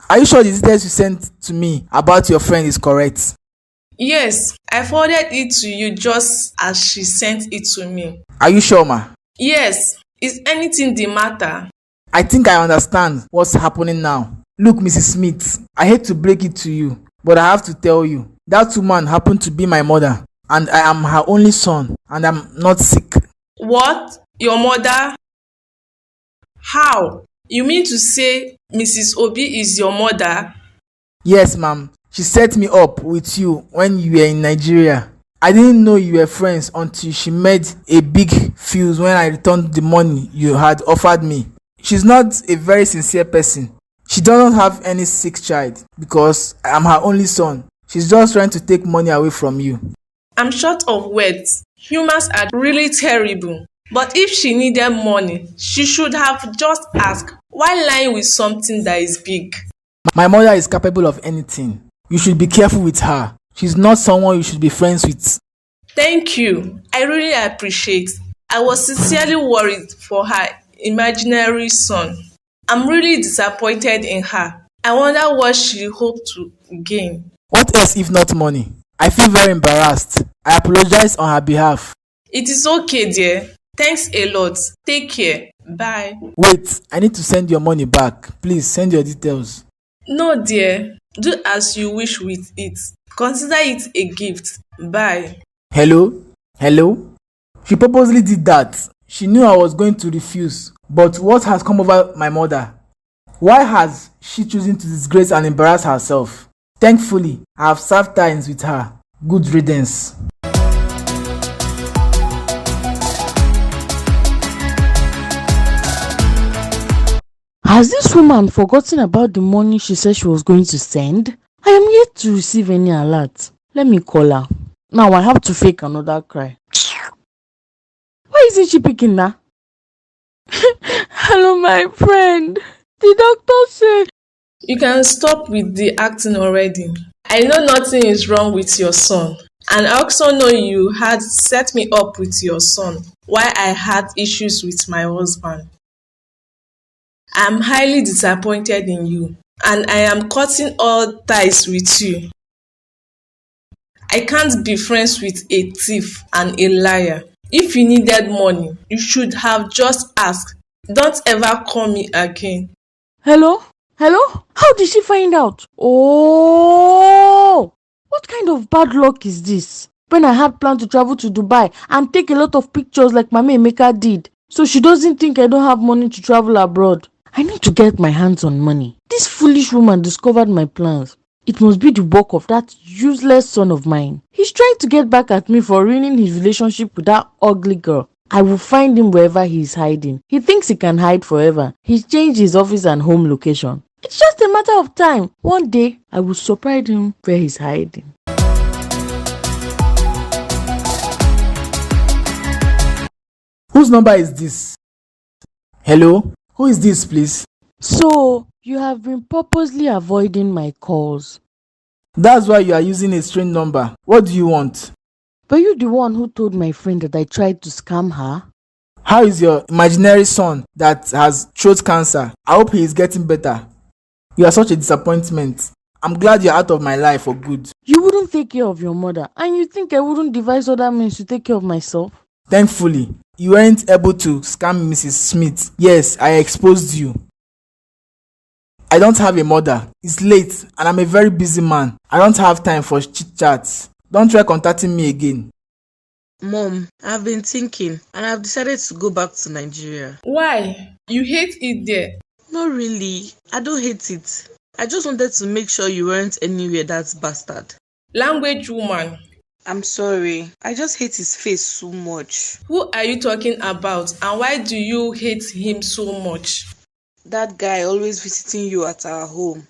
Are you sure the details you sent to me about your friend is correct? Yes, I forwarded it to you just as she sent it to me. Are you sure, ma? Yes, is anything the matter? I think I understand what's happening now. Look, Mrs. Smith, I hate to break it to you, but I have to tell you that woman happened to be my mother, and I am her only son, and I'm not sick. What? Your mother? How? You mean to say Mrs. Obi is your mother? Yes, ma'am. She set me up with you when you were in Nigeria. I didn't know you were friends until she made a big fuss when I returned the money you had offered me. She's not a very sincere person. She doesn't have any sick child because I am her only son. She's just trying to take money away from you. I'm short of words. Humans are really terrible. But if she needed money, she should have just asked. Why lying with something that is big? My mother is capable of anything. You should be careful with her. She's not someone you should be friends with. Thank you. I really appreciate. I was sincerely worried for her imaginary son. I'm really disappointed in her. I wonder what she hoped to gain. What else if not money? I feel very embarrassed. I apologize on her behalf. It is okay, dear. Thanks a lot. Take care. Bye. Wait, I need to send your money back. Please send your details. No, dear. Do as you wish with it. Consider it a gift. Bye. Hello? Hello? She purposely did that. She knew I was going to refuse. But what has come over my mother? Why has she chosen to disgrace and embarrass herself? Thankfully, I have served times with her. Good riddance. Has this woman forgotten about the money she said she was going to send? I am yet to receive any alert. Let me call her. Now I have to fake another cry. Why isn't she picking now? Hello, my friend. The doctor said. You can stop with the acting already. I know nothing is wrong with your son. And I also know you had set me up with your son while I had issues with my husband. I'm highly disappointed in you, and I am cutting all ties with you. I can't be friends with a thief and a liar. If you needed money, you should have just asked. Don't ever call me again. Hello? Hello? How did she find out? Oh! What kind of bad luck is this? When I had planned to travel to Dubai and take a lot of pictures like Mama Emeka did, so she doesn't think I don't have money to travel abroad. I need to get my hands on money. This foolish woman discovered my plans. It must be the work of that useless son of mine. He's trying to get back at me for ruining his relationship with that ugly girl. I will find him wherever he is hiding. He thinks he can hide forever. He's changed his office and home location. It's just a matter of time. One day, I will surprise him where he's hiding. Whose number is this? Hello? Who is this, please? So, you have been purposely avoiding my calls. That's why you are using a strange number. What do you want? Were you the one who told my friend that I tried to scam her? How is your imaginary son that has throat cancer? I hope he is getting better. You are such a disappointment. I'm glad you're out of my life for good. You wouldn't take care of your mother, and you think I wouldn't devise other means to take care of myself? Thankfully, you weren't able to scam Mrs. Smith. Yes, I exposed you. I don't have a mother. It's late and I'm a very busy man. I don't have time for chit-chats. Don't try contacting me again. Mom, I've been thinking and I've decided to go back to Nigeria. Why? You hate it there. Not really. I don't hate it. I just wanted to make sure you weren't anywhere that bastard. Language woman. I'm sorry. I just hate his face so much. Who are you talking about, and why do you hate him so much? That guy always visiting you at our home.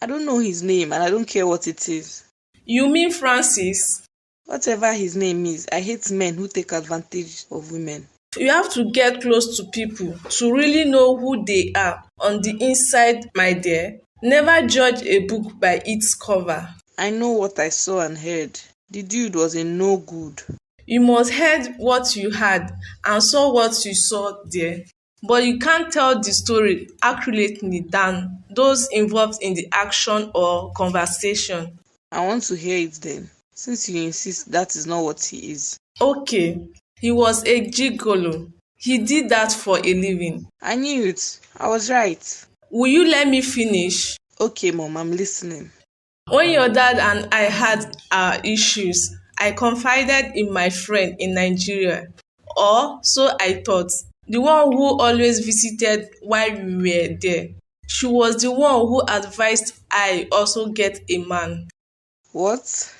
I don't know his name and I don't care what it is. You mean Francis? Whatever his name is, I hate men who take advantage of women. You have to get close to people to really know who they are on the inside, my dear. Never judge a book by its cover. I know what I saw and heard. The dude was a no good. You must heard what you had and saw what you saw there. but you can't tell the story accurately than those involved in the action or conversation. I want to hear it then, since you insist that is not what he is. Okay, he was a gigolo. He did that for a living. I knew it. I was right. Will you let me finish? Okay, Mom, I'm listening. When your dad and I had our issues, I confided in my friend in Nigeria, or so I thought, the one who always visited while we were there. She was the one who advised I also get a man. What?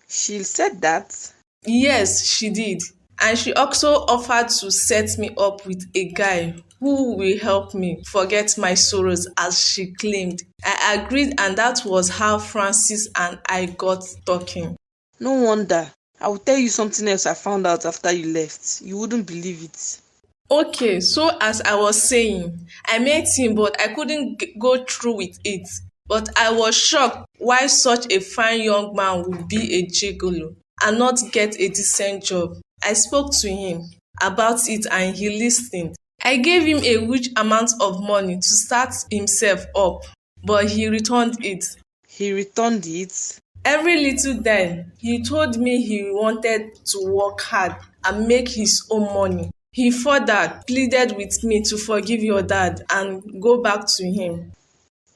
She said that? Yes, she did. And she also offered to set me up with a guy who will help me forget my sorrows, as she claimed. I agreed, and that was how Francis and I got talking. No wonder. I will tell you something else I found out after you left. You wouldn't believe it. Okay, so as I was saying, I met him, but I couldn't go through with it. But I was shocked why such a fine young man would be a gigolo and not get a decent job. I spoke to him about it and he listened. I gave him a huge amount of money to start himself up, but he returned it. He returned it? Every little time, he told me he wanted to work hard and make his own money. He further pleaded with me to forgive your dad and go back to him.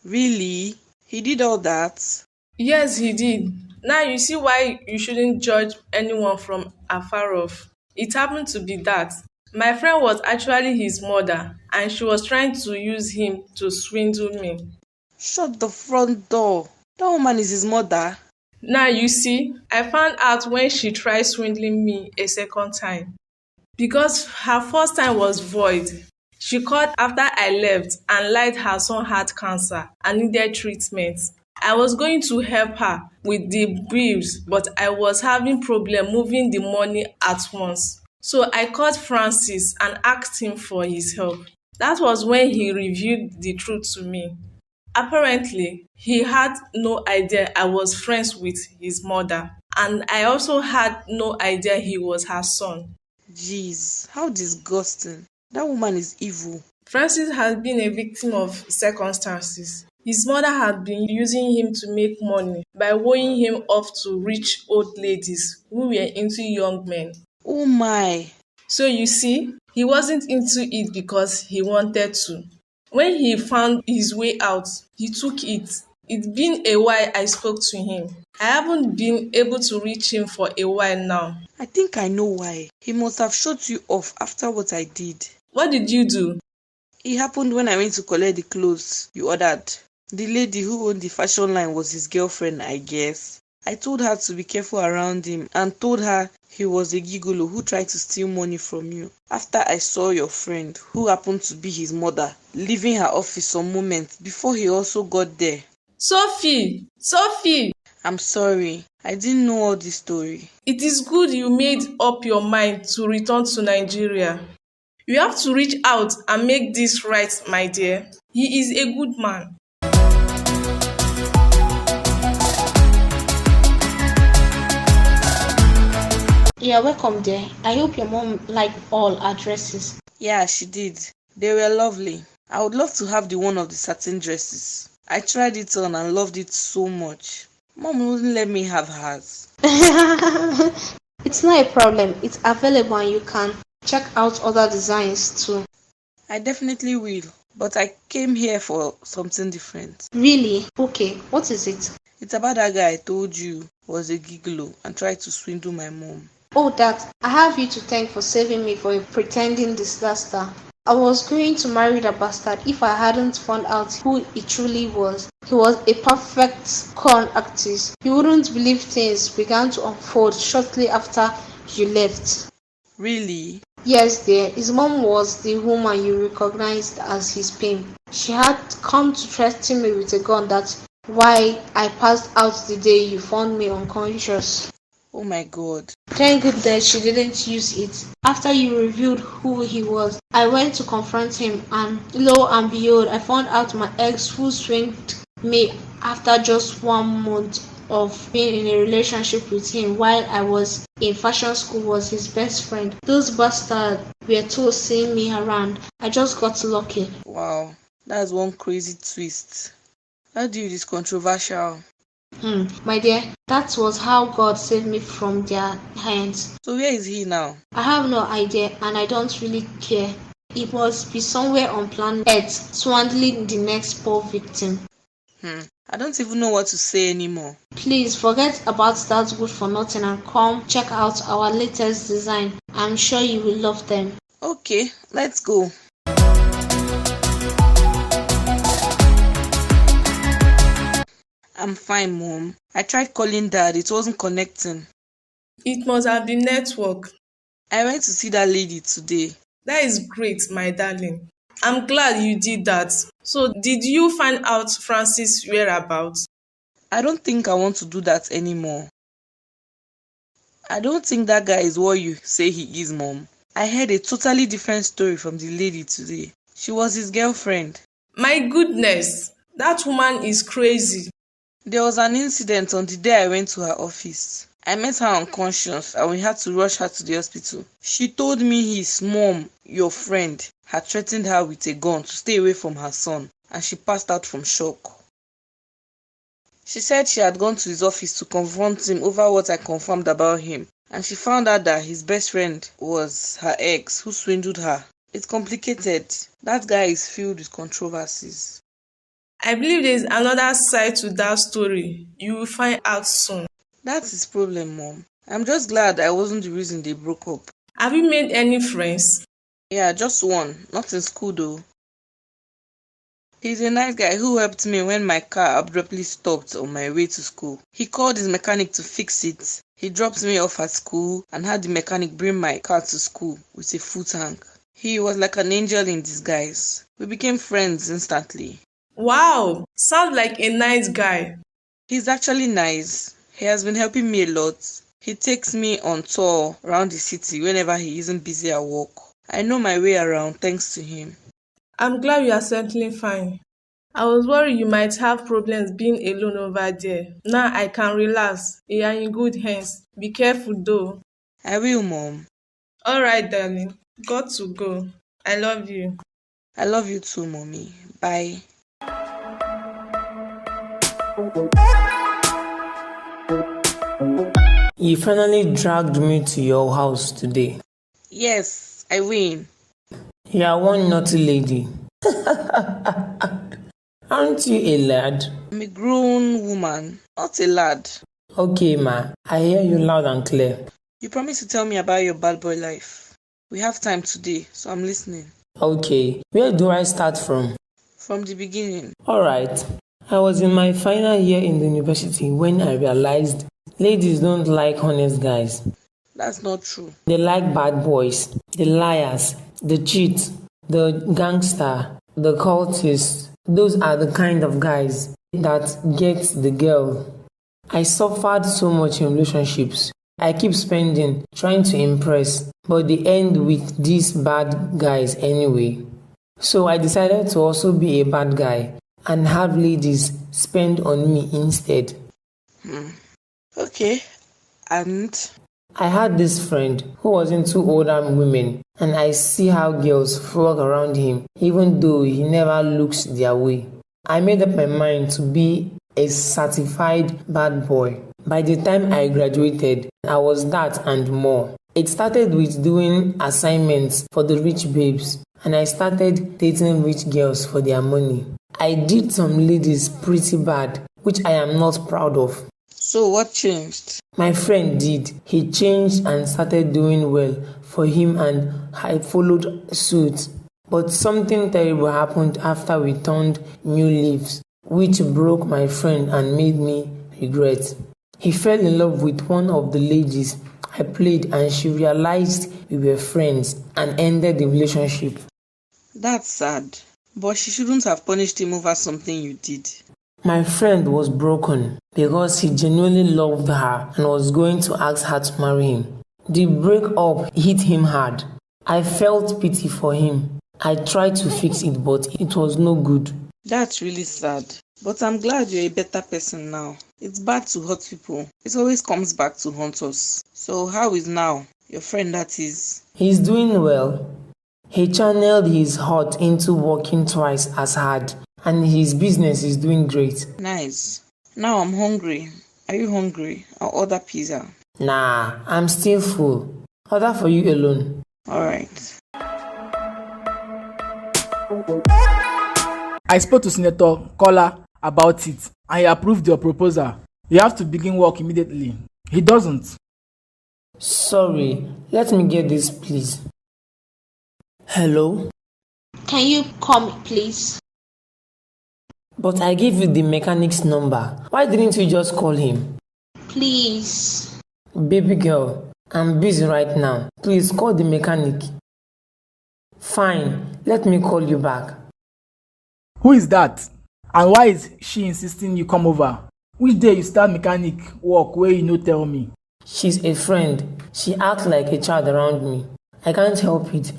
Really? He did all that? Yes, he did. Now you see why you shouldn't judge anyone from afar off. It happened to be that. My friend was actually his mother, and she was trying to use him to swindle me. Shut the front door. That woman is his mother. Now you see, I found out when she tried swindling me a second time. Because her first time was void. She called after I left and lied her son had cancer and needed treatment. I was going to help her with the bills, but I was having problem moving the money at once. So I called Francis and asked him for his help. That was when he revealed the truth to me. Apparently, he had no idea I was friends with his mother, and I also had no idea he was her son. Jeez, how disgusting. That woman is evil. Francis had been a victim of circumstances. His mother had been using him to make money by wooing him off to rich old ladies who were into young men. Oh my. So you see, he wasn't into it because he wanted to. When he found his way out, he took it. It's been a while I spoke to him. I haven't been able to reach him for a while now. I think I know why. He must have shut you off after what I did. What did you do? It happened when I went to collect the clothes you ordered. The lady who owned the fashion line was his girlfriend, I guess. I told her to be careful around him and told her he was a gigolo who tried to steal money from you. After I saw your friend, who happened to be his mother, leaving her office some moments before he also got there. Sophie! I'm sorry. I didn't know all this story. It is good you made up your mind to return to Nigeria. You have to reach out and make this right, my dear. He is a good man. You're welcome there. I hope your mom liked all our dresses. Yeah, she did. They were lovely. I would love to have the one of the satin dresses. I tried it on and loved it so much. Mom wouldn't let me have hers. It's not a problem. It's available and you can check out other designs too. I definitely will, but I came here for something different. Really? Okay, what is it? It's about that guy I told you was a gigolo and tried to swindle my mom. Oh, that. I have you to thank for saving me from a pretending disaster. I was going to marry the bastard if I hadn't found out who he truly was. He was a perfect con artist. You wouldn't believe things began to unfold shortly after you left. Really? Yes, dear. His mom was the woman you recognized as his pimp. She had come to threaten me with a gun. That's why I passed out the day you found me unconscious. Oh my God. Thank goodness she didn't use it. After you revealed who he was, I went to confront him and lo and behold, I found out my ex who swindled me after just 1 month of being in a relationship with him while I was in fashion school was his best friend. Those bastards were told seeing me around. I just got lucky. Wow, that's one crazy twist. That dude is controversial. My dear, that was how God saved me from their hands. So where is he now? I have no idea and I don't really care. He must be somewhere on planet Earth, swindling the next poor victim. I don't even know what to say anymore. Please forget about that good for nothing and come check out our latest design. I'm sure you will love them. Okay, let's go. I'm fine, Mom. I tried calling Dad, it wasn't connecting. It must have been network. I went to see that lady today. That is great, my darling. I'm glad you did that. So, did you find out Francis' whereabouts? I don't think I want to do that anymore. I don't think that guy is what you say he is, Mom. I heard a totally different story from the lady today. She was his girlfriend. My goodness, that woman is crazy. There was an incident on the day I went to her office. I met her unconscious and we had to rush her to the hospital. She told me his mom, your friend, had threatened her with a gun to stay away from her son, and she passed out from shock. She said she had gone to his office to confront him over what I confirmed about him, and she found out that his best friend was her ex who swindled her. It's complicated. That guy is filled with controversies. I believe there is another side to that story. You will find out soon. That's his problem, Mom. I'm just glad I wasn't the reason they broke up. Have you made any friends? Yeah, just one. Not in school though. He's a nice guy who helped me when my car abruptly stopped on my way to school. He called his mechanic to fix it. He dropped me off at school and had the mechanic bring my car to school with a full tank. He was like an angel in disguise. We became friends instantly. Wow, sounds like a nice guy. He's actually nice. He has been helping me a lot. He takes me on tour around the city whenever he isn't busy at work. I know my way around thanks to him. I'm glad you are settling fine. I was worried you might have problems being alone over there. Now I can relax. You are in good hands. Be careful though. I will, Mom. Alright, darling. Got to go. I love you. I love you too, Mommy. Bye. You finally dragged me to your house today. Yes, I win. You are one naughty lady. Aren't you a lad? I'm a grown woman, not a lad. Okay, ma. I hear you loud and clear. You promised to tell me about your bad boy life. We have time today, so I'm listening. Okay, where do I start from? From the beginning. Alright. I was in my final year in the university when I realized ladies don't like honest guys. That's not true. They like bad boys, the liars, the cheats, the gangster, the cultists. Those are the kind of guys that get the girl. I suffered so much in relationships. I keep spending, trying to impress, but they end with these bad guys anyway. So I decided to also be a bad guy and have ladies spend on me instead. Okay, and? I had this friend who was into older women, and I see how girls flock around him even though he never looks their way. I made up my mind to be a certified bad boy. By the time I graduated, I was that and more. It started with doing assignments for the rich babes, and I started dating rich girls for their money. I did some ladies pretty bad, which I am not proud of. So what changed? My friend did. He changed and started doing well for him, and I followed suit. But something terrible happened after we turned new leaves, which broke my friend and made me regret. He fell in love with one of the ladies I played, and she realized we were friends and ended the relationship. That's sad. But she shouldn't have punished him over something you did. My friend was broken because he genuinely loved her and was going to ask her to marry him. The breakup hit him hard. I felt pity for him. I tried to fix it, but it was no good. That's really sad. But I'm glad you're a better person now. It's bad to hurt people. It always comes back to haunt us. So how is now? Your friend that is. He's doing well. He channeled his heart into working twice as hard, and his business is doing great. Nice. Now I'm hungry. Are you hungry? I'll order pizza. Nah, I'm still full. Order for you alone. Alright. I spoke to Senator Kola about it and he approved your proposal. You have to begin work immediately. He doesn't. Sorry, let me get this, please. Hello? Can you come, please? But I gave you the mechanic's number. Why didn't you just call him? Please. Baby girl, I'm busy right now. Please call the mechanic. Fine, let me call you back. Who is that? And why is she insisting you come over? Which day you start mechanic work where you no tell me? She's a friend. She acts like a child around me. I can't help it.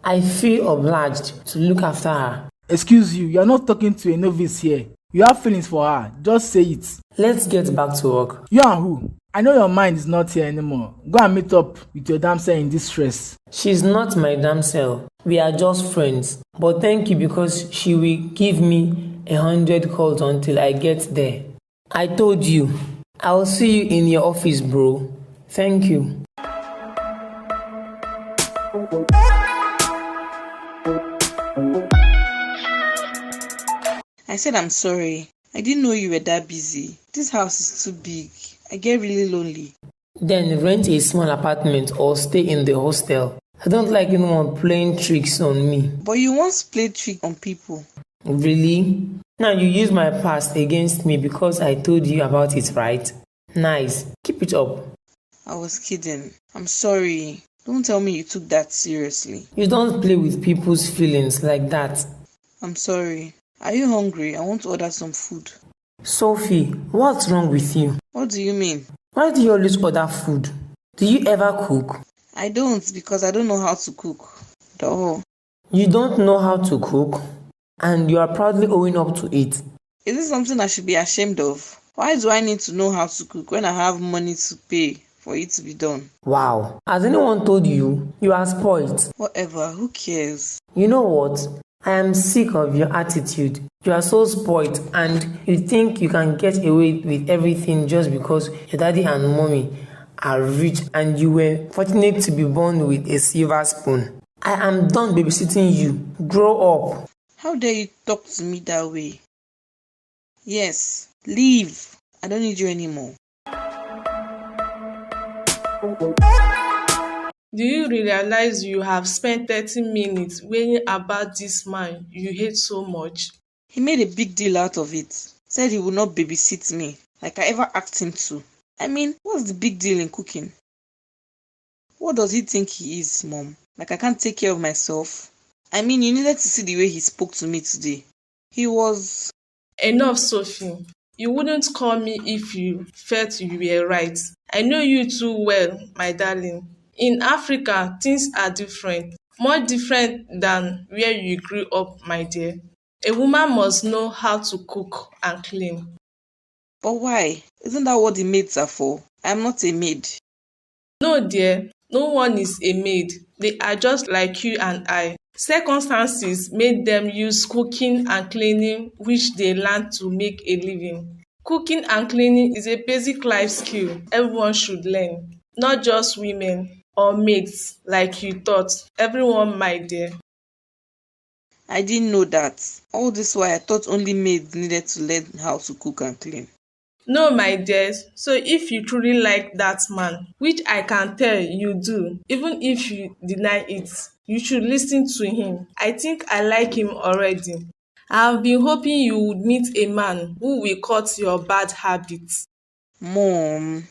I feel obliged to look after her. Excuse you are not talking to a novice here. You have feelings for her. Just say it. Let's get back to work. You and who? I know your mind is not here anymore. Go and meet up with your damsel in distress. She's not my damsel. We are just friends. But thank you because she will give me 100 calls until I get there. I told you. I'll see you in your office, bro. Thank you. I said I'm sorry. I didn't know you were that busy. This house is too big. I get really lonely. Then rent a small apartment or stay in the hostel. I don't like anyone playing tricks on me. But you once played trick on people. Really? Now you use my past against me because I told you about it, right? Nice. Keep it up. I was kidding. I'm sorry. Don't tell me you took that seriously. You don't play with people's feelings like that. I'm sorry. Are you hungry? I want to order some food. Sophie, what's wrong with you? What do you mean? Why do you always order food? Do you ever cook? I don't because I don't know how to cook. Duh. You don't know how to cook? And you are proudly owing up to it. Is this something I should be ashamed of? Why do I need to know how to cook when I have money to pay for it to be done? Wow. Has anyone told you? You are spoiled. Whatever, who cares? You know what? I am sick of your attitude. You are so spoiled and you think you can get away with everything just because your daddy and mommy are rich and you were fortunate to be born with a silver spoon. I am done babysitting you. Grow up. How dare you talk to me that way? Yes, leave. I don't need you anymore. Do you realize you have spent 30 minutes worrying about this man you hate so much? He made a big deal out of it. Said he would not babysit me, like I ever asked him to. I mean, what's the big deal in cooking? What does he think he is, Mom? Like I can't take care of myself? I mean, you needed to see the way he spoke to me today. He was... Enough, Sophie. You wouldn't call me if you felt you were right. I know you too well, my darling. In Africa, things are different. More different than where you grew up, my dear. A woman must know how to cook and clean. But why? Isn't that what the maids are for? I'm not a maid. No, dear. No one is a maid. They are just like you and I. Circumstances made them use cooking and cleaning, which they learned to make a living. Cooking and cleaning is a basic life skill everyone should learn, not just women or maids like you thought. Everyone, my dear. I didn't know that. All this while I thought only maids needed to learn how to cook and clean. No, my dear. So if you truly like that man, which I can tell you do, even if you deny it, you should listen to him. I think I like him already. I have been hoping you would meet a man who will cut your bad habits. Mom.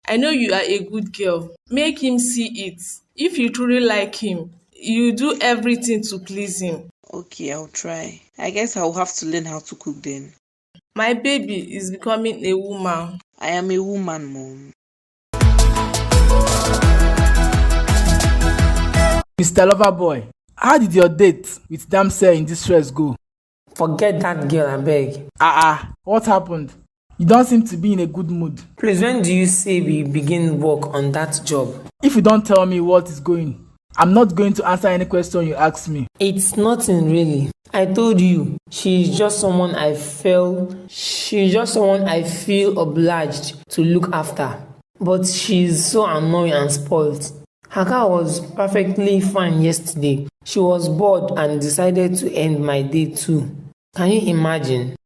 I know you are a good girl. Make him see it. If you truly like him, you do everything to please him. Okay, I'll try. I guess I'll have to learn how to cook then. My baby is becoming a woman. I am a woman, Mom. Mr. Loverboy, how did your date with damsel in distress go? Forget that girl, I beg. What happened? You don't seem to be in a good mood. Please, when do you say we begin work on that job? If you don't tell me what is going, I'm not going to answer any question you ask me. It's nothing really. I told you, she's just someone I feel obliged to look after. But she's so annoying and spoiled. Her car was perfectly fine yesterday. She was bored and decided to end my day too. Can you imagine?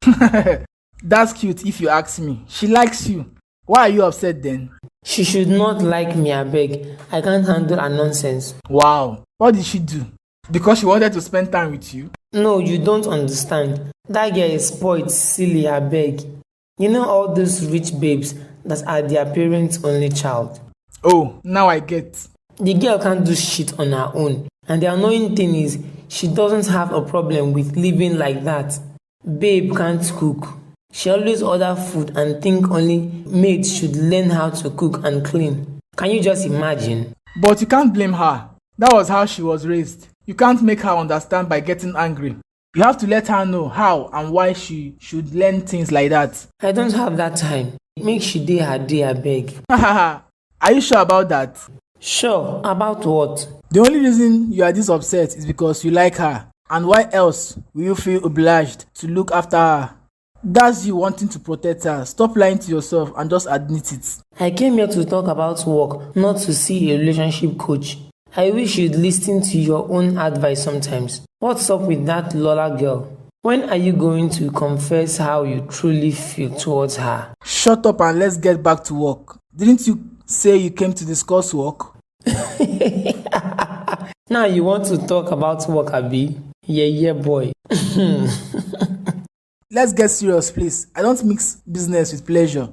That's cute if you ask me. She likes you. Why are you upset then? She should not like me, abeg. I can't handle her nonsense. Wow. What did she do? Because she wanted to spend time with you? No, you don't understand. That girl is spoiled, silly, abeg. You know all those rich babes that are their parents' only child. Oh, now I get. The girl can't do shit on her own. And the annoying thing is, she doesn't have a problem with living like that. Babe can't cook. She always order food and think only maids should learn how to cook and clean. Can you just imagine? But you can't blame her. That was how she was raised. You can't make her understand by getting angry. You have to let her know how and why she should learn things like that. I don't have that time. Make she dey her day, abeg. Are you sure about that? Sure, about what? The only reason you are this upset is because you like her. And why else will you feel obliged to look after her? That's you wanting to protect her. Stop lying to yourself and just admit it. I came here to talk about work, not to see a relationship coach. I wish you'd listen to your own advice sometimes. What's up with that Lola girl? When are you going to confess how you truly feel towards her? Shut up and let's get back to work. Didn't you say you came to discuss work? Now you want to talk about work, abi? Yeah, boy. Let's get serious, please. I don't mix business with pleasure.